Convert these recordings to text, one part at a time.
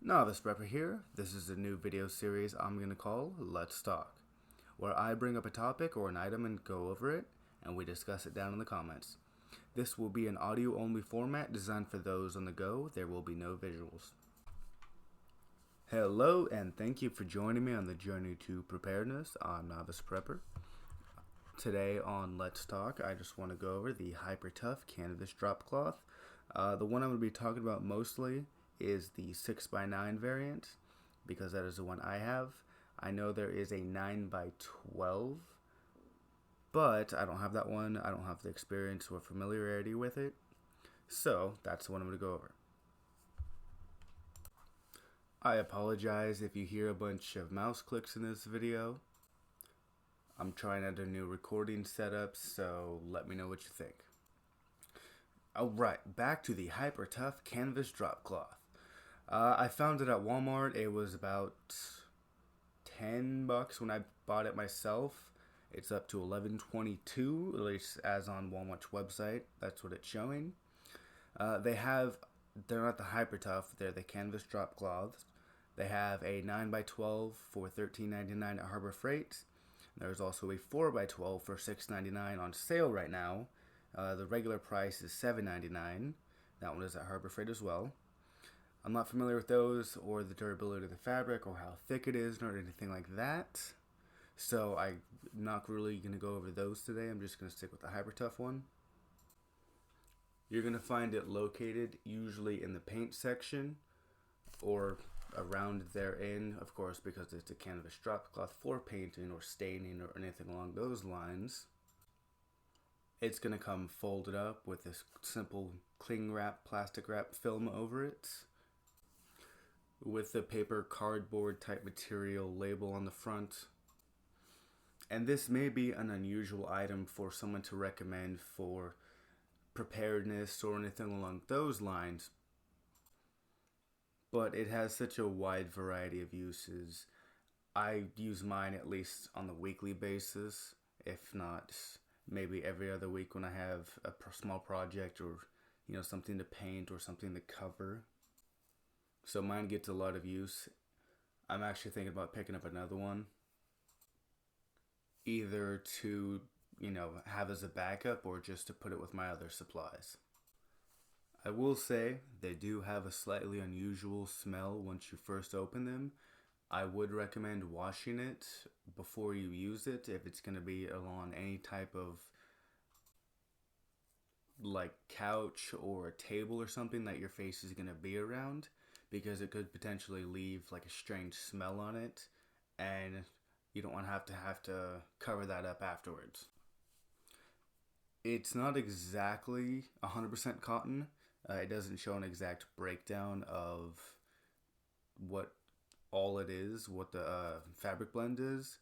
Novice Prepper here. This is a new video series I'm going to call Let's Talk, where I bring up a topic or an item and go over it, and we discuss it down in the comments. This will be an audio-only format designed for those on the go. There will be no visuals. Hello, and thank you for joining me on the journey to preparedness. I'm Novice Prepper. Today on Let's Talk, I just want to go over the Hyper Tough Canvas Drop Cloth. The one I'm going to be talking about mostly is the 6x9 variant, because that is the one I have. I know there is a 9x12, but I don't have that one. I don't have the experience or familiarity with it, so that's the one I'm going to go over. I apologize if you hear a bunch of mouse clicks in this video. I'm trying out a new recording setup, so let me know what you think. Alright, back to the Hyper Tough Canvas Drop Cloth. I found it at Walmart. It was about $10 when I bought it myself. It's up to $11.22, at least as on Walmart's website. That's what it's showing. They're not the Hyper Tough, they're the Canvas Drop Cloths. They have a 9x12 for $13.99 at Harbor Freight. There's also a 4x12 for $6.99 on sale right now. The regular price is $7.99. That one is at Harbor Freight as well. I'm not familiar with those or the durability of the fabric or how thick it is or anything like that. So I'm not really going to go over those today. I'm just going to stick with the Hyper Tough one. You're going to find it located usually in the paint section or around therein, of course, because it's a canvas drop cloth for painting or staining or anything along those lines. It's going to come folded up with this simple cling wrap, plastic wrap film over it, with the paper cardboard type material label on the front. And this may be an unusual item for someone to recommend for preparedness or anything along those lines, but it has such a wide variety of uses. I use mine at least on the weekly basis, if not maybe every other week when I have a small project or something to paint or something to cover. So mine gets a lot of use. I'm actually thinking about picking up another one, either to have as a backup or just to put it with my other supplies. I will say they do have a slightly unusual smell once you first open them. I would recommend washing it before you use it if it's going to be along any type of like couch or a table or something that your face is going to be around, because it could potentially leave like a strange smell on it, and you don't want to have to cover that up afterwards. It's not exactly 100% cotton. It doesn't show an exact breakdown of what all it is, what the fabric blend is,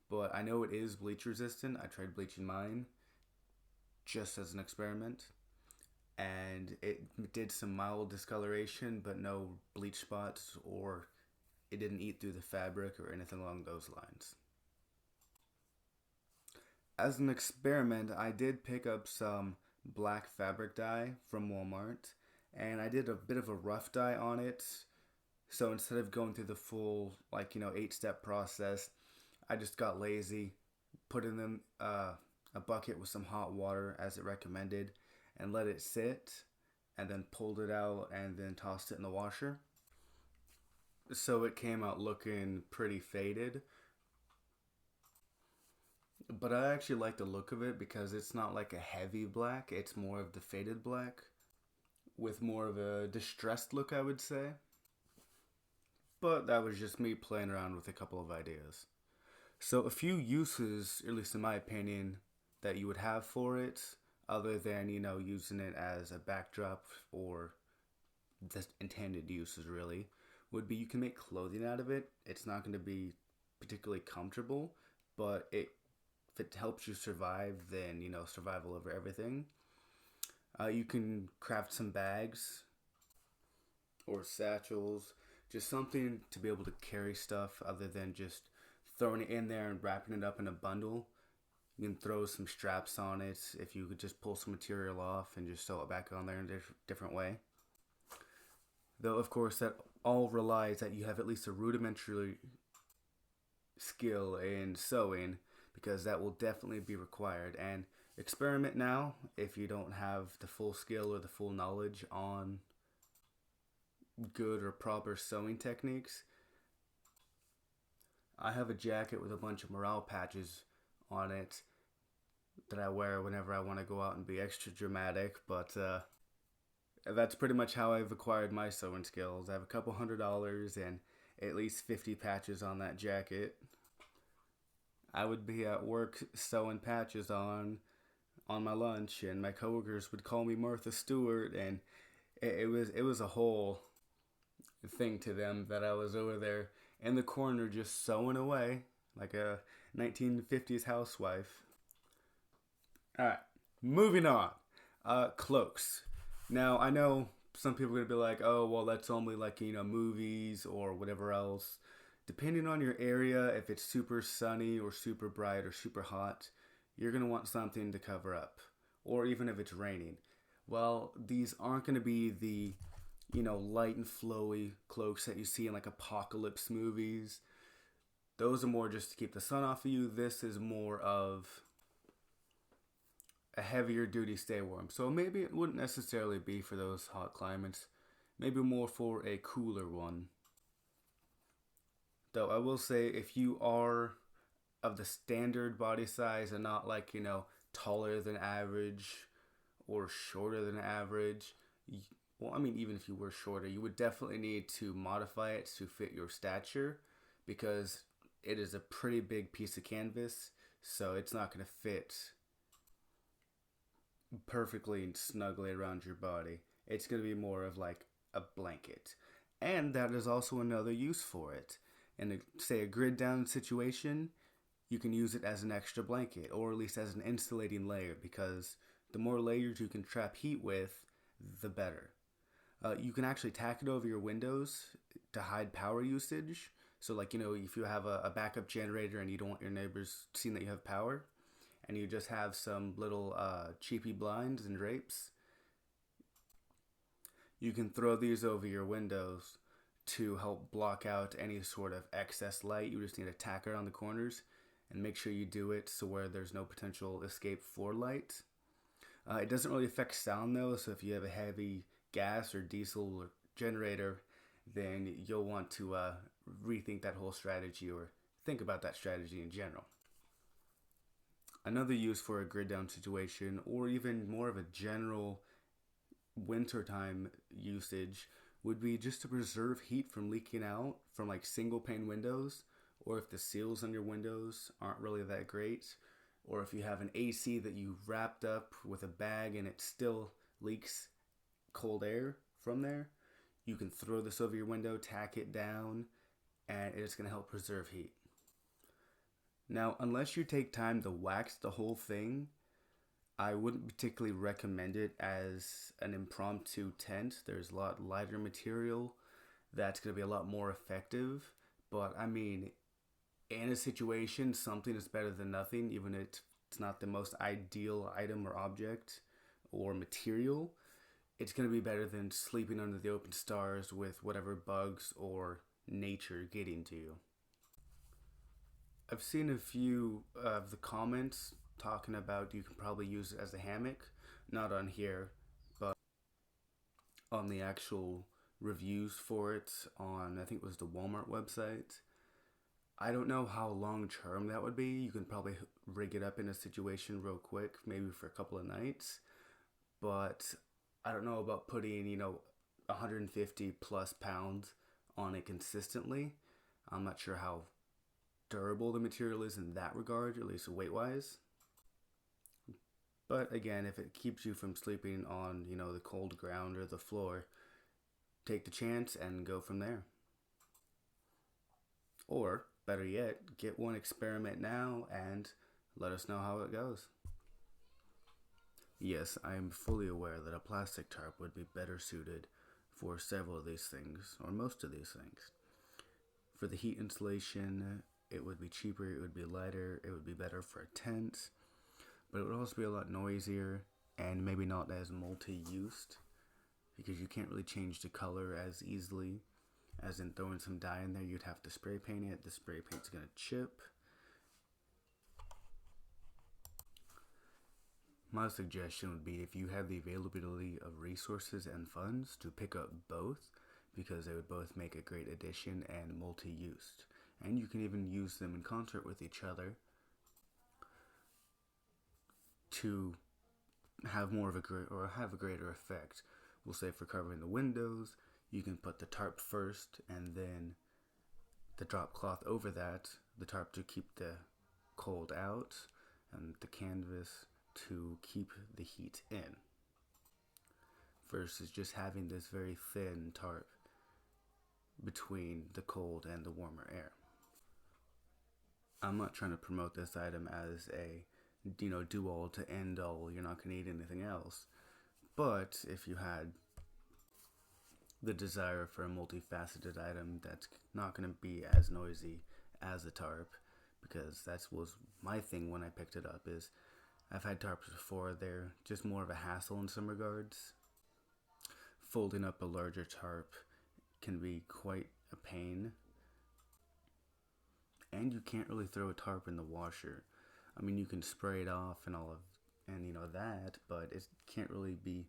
but I know it is bleach resistant. I tried bleaching mine just as an experiment, and it did some mild discoloration, but no bleach spots, or it didn't eat through the fabric or anything along those lines. As an experiment, I did pick up some black fabric dye from Walmart, and I did a bit of a rough dye on it. So instead of going through the full 8-step process, I just got lazy, put in a bucket with some hot water as it recommended, and let it sit, and then pulled it out and then tossed it in the washer. So it came out looking pretty faded, but I actually like the look of it because it's not like a heavy black. It's more of the faded black with more of a distressed look, I would say. But that was just me playing around with a couple of ideas. So a few uses, at least in my opinion, that you would have for it, other than using it as a backdrop or the intended uses really, would be you can make clothing out of it. It's not going to be particularly comfortable, but if it helps you survive, then survival over everything. You can craft some bags or satchels, just something to be able to carry stuff other than just throwing it in there and wrapping it up in a bundle. You can throw some straps on it if you could just pull some material off and just sew it back on there in a different way. Though, of course, that all relies that you have at least a rudimentary skill in sewing, because that will definitely be required. And experiment now if you don't have the full skill or the full knowledge on good or proper sewing techniques. I have a jacket with a bunch of morale patches on it that I wear whenever I want to go out and be extra dramatic, but that's pretty much how I've acquired my sewing skills. I have a couple $100 and at least 50 patches on that jacket. I would be at work sewing patches on my lunch, and my coworkers would call me Martha Stewart, and it was a whole thing to them that I was over there in the corner just sewing away like a 1950s housewife. All right, moving on. Cloaks. Now I know some people are gonna be like, "Oh, well, that's only like movies or whatever else." Depending on your area, if it's super sunny or super bright or super hot, you're gonna want something to cover up. Or even if it's raining. Well, these aren't gonna be the light and flowy cloaks that you see in like apocalypse movies. Those are more just to keep the sun off of you. This is more of a heavier duty stay warm. So maybe it wouldn't necessarily be for those hot climates. Maybe more for a cooler one. Though I will say, if you are of the standard body size and not like, taller than average or shorter than average, well, I mean, even if you were shorter, you would definitely need to modify it to fit your stature, because it is a pretty big piece of canvas, so it's not going to fit perfectly and snugly around your body. It's going to be more of like a blanket. And that is also another use for it. In say a grid down situation, you can use it as an extra blanket, or at least as an insulating layer, because the more layers you can trap heat with, the better. You can actually tack it over your windows to hide power usage. So like, if you have a backup generator and you don't want your neighbors seeing that you have power, and you just have some little cheapy blinds and drapes, you can throw these over your windows to help block out any sort of excess light. You just need to tack around the corners and make sure you do it so where there's no potential escape for light. It doesn't really affect sound though, so if you have a heavy gas or diesel or generator, then you'll want to rethink that whole strategy, or think about that strategy in general. Another use for a grid down situation, or even more of a general wintertime usage, would be just to preserve heat from leaking out from like single pane windows, or if the seals on your windows aren't really that great, or if you have an AC that you wrapped up with a bag and it still leaks cold air from there, you can throw this over your window, tack it down, and it's going to help preserve heat. Now, unless you take time to wax the whole thing, I wouldn't particularly recommend it as an impromptu tent. There's a lot lighter material that's going to be a lot more effective. But I mean, in a situation, something is better than nothing, even if it's not the most ideal item or object or material. It's going to be better than sleeping under the open stars with whatever bugs or nature getting to you. I've seen a few of the comments talking about you can probably use it as a hammock. Not on here, but on the actual reviews for it on, I think it was the Walmart website. I don't know how long term that would be. You can probably rig it up in a situation real quick, maybe for a couple of nights. But I don't know about putting, 150 plus pounds on it consistently. I'm not sure how durable the material is in that regard, at least weight wise. But again, if it keeps you from sleeping on, the cold ground or the floor, take the chance and go from there. Or, better yet, get one, experiment now, and let us know how it goes. Yes, I am fully aware that a plastic tarp would be better suited for several of these things, or most of these things. For the heat insulation, it would be cheaper, it would be lighter, it would be better for a tent, but it would also be a lot noisier and maybe not as multi-used. because you can't really change the color as easily as in throwing some dye in there. You'd have to spray paint it. The spray paint's gonna chip. My suggestion would be, if you have the availability of resources and funds, to pick up both, because they would both make a great addition and multi-used. And you can even use them in concert with each other to have more of a greater effect. We'll say for covering the windows, you can put the tarp first and then the drop cloth over that, the tarp to keep the cold out and the canvas to keep the heat in, versus just having this very thin tarp between the cold and the warmer air. I'm not trying to promote this item as a do all to end all, you're not going to need anything else. But if you had the desire for a multifaceted item that's not going to be as noisy as a tarp, because that was my thing when I picked it up, is I've had tarps before, they're just more of a hassle in some regards. Folding up a larger tarp can be quite a pain, and you can't really throw a tarp in the washer. I mean, you can spray it off and that, but it can't really be,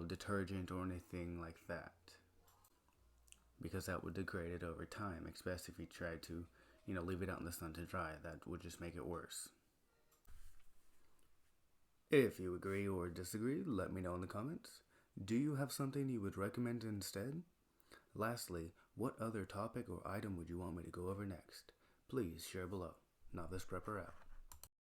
detergent or anything like that, because that would degrade it over time, especially if you tried to, leave it out in the sun to dry. That would just make it worse. If you agree or disagree, let me know in the comments. Do you have something you would recommend instead? Lastly, what other topic or item would you want me to go over next? Please share below. Novice Prepper out.